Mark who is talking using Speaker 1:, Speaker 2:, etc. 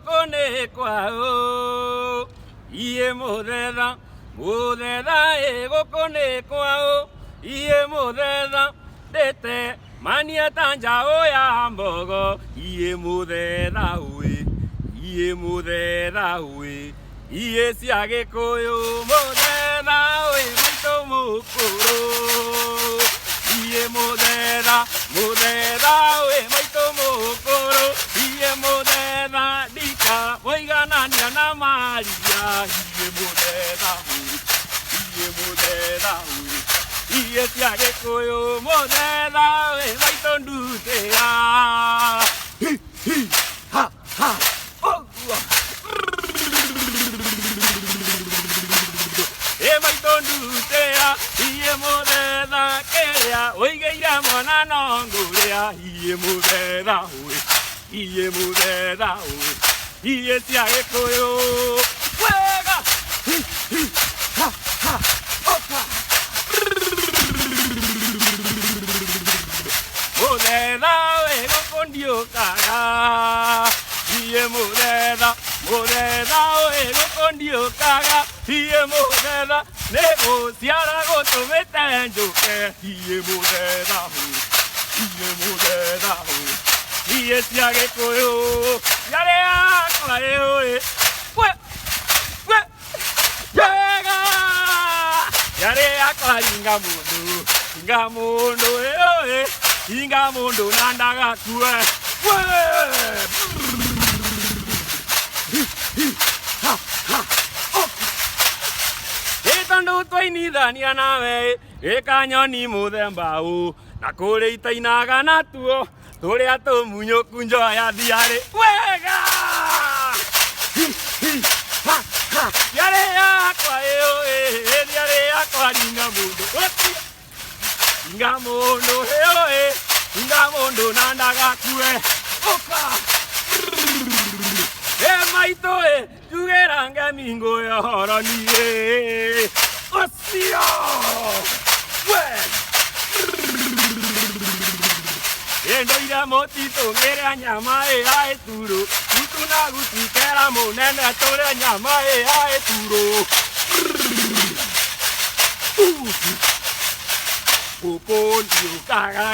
Speaker 1: gokone kwao iye muthera muthera gokone kwao iye muthera dete mania tanja oya mbogo iye muthera we iye muthera we iye cia gikuyu muthera we maitu mukuru iye muthera muthera we maitu mukuru iye muthera dika moiganania na maria iye muthera we iye muthera we iye cia gikuyu muthera we maitu ndutia hi hi ha ha maitondutea iye muthera keria oigeire mwana nonguria iye muthera we iye muthera we iye cia gikuyu wega hi hi ha ha oka muthera we gukundiukaga iye muthera muthera we gukundiukaga iye muthera neguciara gutumite njuke iye muthera we iye muthera we iye cia gikuyu yare akwa we we yega yare akwa inga mundu we inga mundu nandaga kue tondu twainithania nawe gikanyoni muthemba u na kuri itainaga natuo turia tumunyuku njoya thiari wega yare yakwa yare yakwa ringa mundu inga mundu nandaga kue oka maitu jugira ngemi nguhoro nie ocio we endoira motito ngeria nyama ya turo utuna gutikera munene tore nyama ya turo ukondio kaga